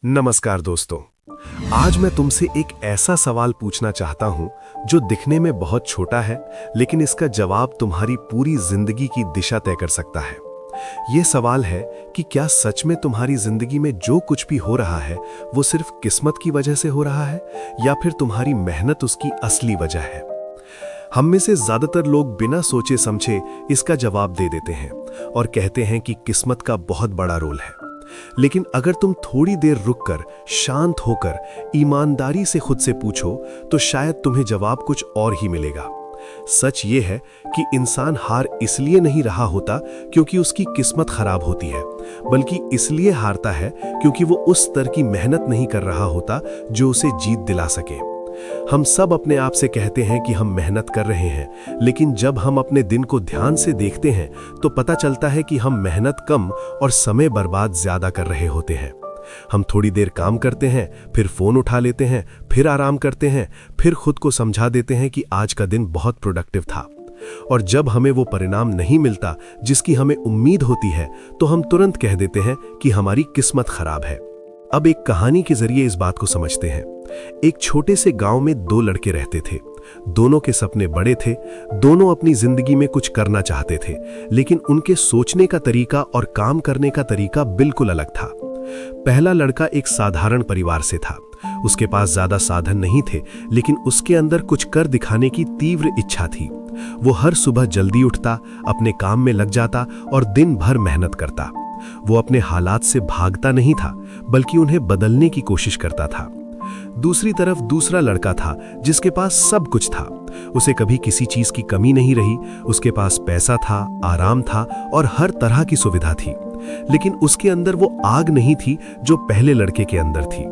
नमस्कार दोस्तों। आज मैं तुमसे एक ऐसा सवाल पूछना चाहता हूं जो दिखने में बहुत छोटा है, लेकिन इसका जवाब तुम्हारी पूरी जिंदगी की दिशा तय कर सकता है। यह सवाल है कि क्या सच में तुम्हारी जिंदगी में जो कुछ भी हो रहा है वो सिर्फ किस्मत की वजह से हो रहा है, या फिर तुम्हारी मेहनत उसकी असली वजह है। हम में से ज्यादातर लोग बिना सोचे समझे इसका जवाब दे देते हैं और कहते हैं कि किस्मत का बहुत बड़ा रोल है। लेकिन अगर तुम थोड़ी देर रुककर, शांत होकर, ईमानदारी से खुद से पूछो तो शायद तुम्हें जवाब कुछ और ही मिलेगा। सच ये है कि इंसान हार इसलिए नहीं रहा होता क्योंकि उसकी किस्मत खराब होती है, बल्कि इसलिए हारता है क्योंकि वो उस स्तर की मेहनत नहीं कर रहा होता जो उसे जीत दिला सके। हम सब अपने आप से कहते हैं कि हम मेहनत कर रहे हैं, लेकिन जब हम अपने दिन को ध्यान से देखते हैं तो पता चलता है कि हम मेहनत कम और समय बर्बाद ज्यादा कर रहे होते हैं। हम थोड़ी देर काम करते हैं, फिर फोन उठा लेते हैं, फिर आराम करते हैं, फिर खुद को समझा देते हैं कि आज का दिन बहुत प्रोडक्टिव था। और जब हमें वो परिणाम नहीं मिलता जिसकी हमें उम्मीद होती है तो हम तुरंत कह देते हैं कि हमारी किस्मत खराब है। अब एक कहानी के जरिए इस बात को समझते हैं। एक छोटे से गांव में दो लड़के रहते थे। दोनों के सपने बड़े थे, दोनों अपनी जिंदगी में कुछ करना चाहते थे, लेकिन उनके सोचने का तरीका और काम करने का तरीका बिल्कुल अलग था। पहला लड़का एक साधारण परिवार से था। उसके पास ज्यादा साधन नहीं थे, लेकिन उसके अंदर कुछ कर दिखाने की तीव्र इच्छा थी। वो हर सुबह जल्दी उठता, अपने काम में लग जाता और दिन भर मेहनत करता। वो अपने हालात से भागता नहीं था, बल्कि उन्हें बदलने की कोशिश करता था। दूसरी तरफ दूसरा लड़का था जिसके पास सब कुछ था। उसे कभी किसी चीज की कमी नहीं रही। उसके पास पैसा था, आराम था और हर तरह की सुविधा थी, लेकिन उसके अंदर वो आग नहीं थी जो पहले लड़के के अंदर थी।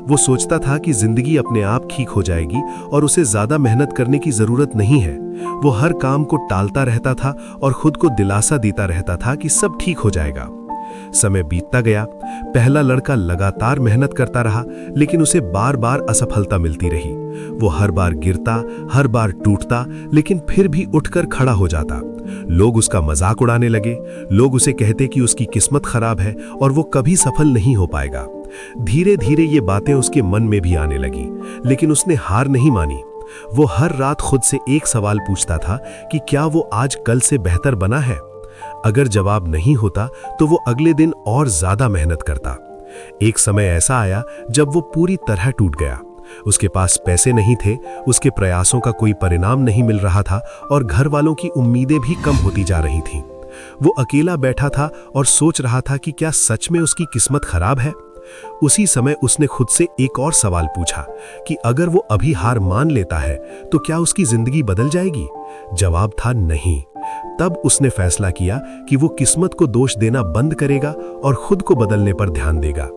वो सोचता था कि जिंदगी अपने आप ठीक हो जाएगी और उसे ज्यादा मेहनत करने की जरूरत नहीं है। वो हर काम को टालता रहता था और खुद को दिलासा देता रहता था कि सब ठीक हो जाएगा। समय बीतता गया। पहला लड़का लगातार मेहनत करता रहा, लेकिन उसे बार बार असफलता मिलती रही। वो हर बार गिरता, हर बार टूटता, लेकिन फिर भी उठकर खड़ा हो जाता। लोग उसका मजाक उड़ाने लगे। लोग उसे कहते कि उसकी किस्मत खराब है और वो कभी सफल नहीं हो पाएगा। धीरे धीरे ये बातें उसके मन में भी आने लगी, लेकिन उसने हार नहीं मानी। वो हर रात खुद से एक सवाल पूछता था कि क्या वो आज कल से बेहतर बना है। अगर जवाब नहीं होता तो वो अगले दिन और ज्यादा मेहनत करता। एक समय ऐसा आया जब वो पूरी तरह टूट गया। उसके पास पैसे नहीं थे, उसके प्रयासों का कोई परिणाम नहीं मिल रहा था और घर वालों की उम्मीदें भी कम होती जा रही थीं। वो अकेला बैठा था और सोच रहा था कि क्या सच में उसकी किस्मत खराब है। उसी समय उसने खुद से एक और सवाल पूछा कि अगर वो अभी हार मान लेता है तो क्या उसकी जिंदगी बदल जाएगी। जवाब था नहीं। तब उसने फैसला किया कि वो किस्मत को दोष देना बंद करेगा और खुद को बदलने पर ध्यान देगा।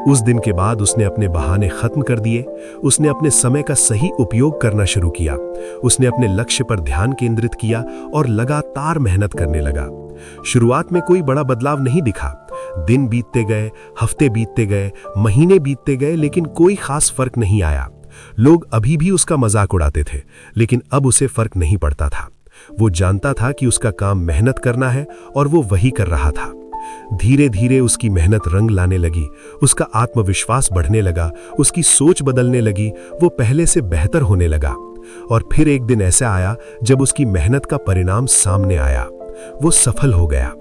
उस दिन के बाद उसने अपने बहाने खत्म कर दिए। उसने अपने समय का सही उपयोग करना शुरू किया। उसने अपने लक्ष्य पर ध्यान केंद्रित किया और लगातार मेहनत करने लगा। शुरुआत में कोई बड़ा बदलाव नहीं दिखा। दिन बीतते गए, हफ्ते बीतते गए, महीने बीतते गए, लेकिन कोई खास फर्क नहीं आया। लोग अभी भी उसका मजाक उड़ाते थे, लेकिन अब उसे फर्क नहीं पड़ता था। वो जानता था कि उसका काम मेहनत करना है और वो वही कर रहा था। धीरे धीरे उसकी मेहनत रंग लाने लगी। उसका आत्मविश्वास बढ़ने लगा, उसकी सोच बदलने लगी। वो पहले से बेहतर होने लगा। और फिर एक दिन ऐसा आया जब उसकी मेहनत का परिणाम सामने आया। वो सफल हो गया।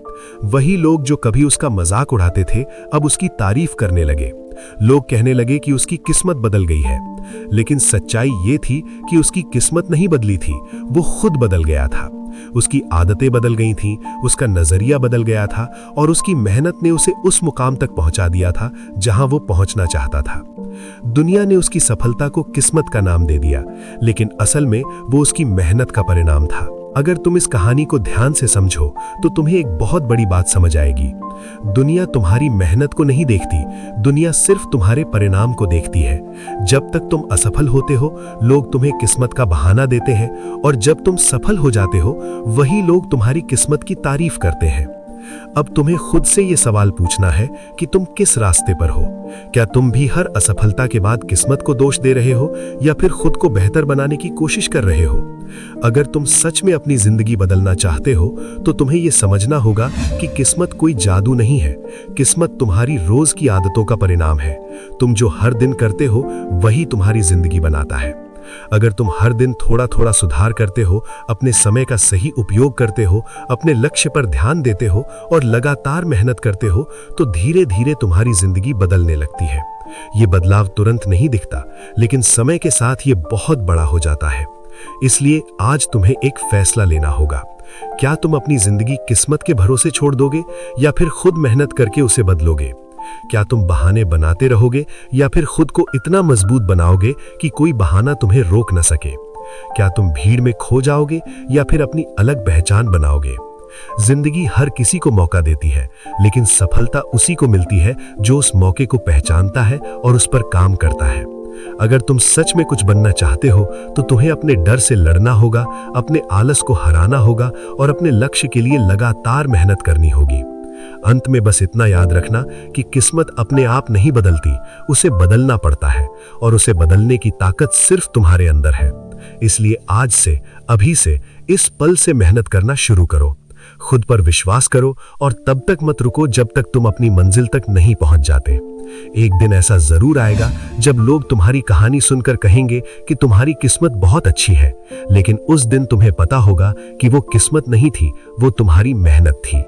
वही लोग जो कभी उसका मजाक उड़ाते थे अब उसकी तारीफ करने लगे। लोग कहने लगे कि उसकी किस्मत बदल गई है, लेकिन सच्चाई ये थी कि उसकी किस्मत नहीं बदली थी, वो खुद बदल गया था। उसकी आदतें बदल गई थीं, उसका नजरिया बदल गया था और उसकी मेहनत ने उसे उस मुकाम तक पहुंचा दिया था जहां वो पहुंचना चाहता था। दुनिया ने उसकी सफलता को किस्मत का नाम दे दिया, लेकिन असल में वो उसकी मेहनत का परिणाम था। अगर तुम इस कहानी को ध्यान से समझो तो तुम्हें एक बहुत बड़ी बात समझ आएगी। दुनिया तुम्हारी मेहनत को नहीं देखती, दुनिया सिर्फ तुम्हारे परिणाम को देखती है। जब तक तुम असफल होते हो, लोग तुम्हें किस्मत का बहाना देते हैं, और जब तुम सफल हो जाते हो, वही लोग तुम्हारी किस्मत की तारीफ करते हैं। अब तुम्हें खुद से ये सवाल पूछना है कि तुम किस रास्ते पर हो। क्या तुम भी हर असफलता के बाद किस्मत को दोष दे रहे हो या फिर खुद को बेहतर बनाने की कोशिश कर रहे हो? अगर तुम सच में अपनी जिंदगी बदलना चाहते हो तो तुम्हें यह समझना होगा कि किस्मत कोई जादू नहीं है। किस्मत तुम्हारी रोज की आदतों का परिणाम है। तुम जो हर दिन करते हो वही तुम्हारी जिंदगी बनाता है। अगर तुम हर दिन थोड़ा थोड़ा सुधार करते हो, अपने समय का सही उपयोग करते हो, अपने लक्ष्य पर ध्यान देते हो और लगातार मेहनत करते हो तो धीरे धीरे तुम्हारी जिंदगी बदलने लगती है। ये बदलाव तुरंत नहीं दिखता, लेकिन समय के साथ ये बहुत बड़ा हो जाता है। इसलिए आज तुम्हें एक फैसला लेना होगा। क्या तुम अपनी जिंदगी किस्मत के भरोसे छोड़ दोगे या फिर खुद मेहनत करके उसे बदलोगे? क्या तुम बहाने बनाते रहोगे या फिर खुद को इतना मजबूत बनाओगे कि कोई बहाना तुम्हें रोक न सके? क्या तुम भीड़ में खो जाओगे या फिर अपनी अलग पहचान बनाओगे? जिंदगी हर किसी को मौका देती है, लेकिन सफलता उसी को मिलती है जो उस मौके को पहचानता है और उस पर काम करता है। अगर तुम सच में कुछ बनना चाहते हो तो तुम्हें अपने डर से लड़ना होगा, अपने आलस को हराना होगा और अपने लक्ष्य के लिए लगातार मेहनत करनी होगी। अंत में बस इतना याद रखना कि किस्मत अपने आप नहीं बदलती, उसे बदलना पड़ता है और उसे बदलने की ताकत सिर्फ तुम्हारे अंदर है। इसलिए आज से, अभी से, इस पल से मेहनत करना शुरू करो। खुद पर विश्वास करो और तब तक मत रुको जब तक तुम अपनी मंजिल तक नहीं पहुंच जाते। एक दिन ऐसा जरूर आएगा जब लोग तुम्हारी कहानी सुनकर कहेंगे कि तुम्हारी किस्मत बहुत अच्छी है, लेकिन उस दिन तुम्हें पता होगा कि वो किस्मत नहीं थी, वो तुम्हारी मेहनत थी।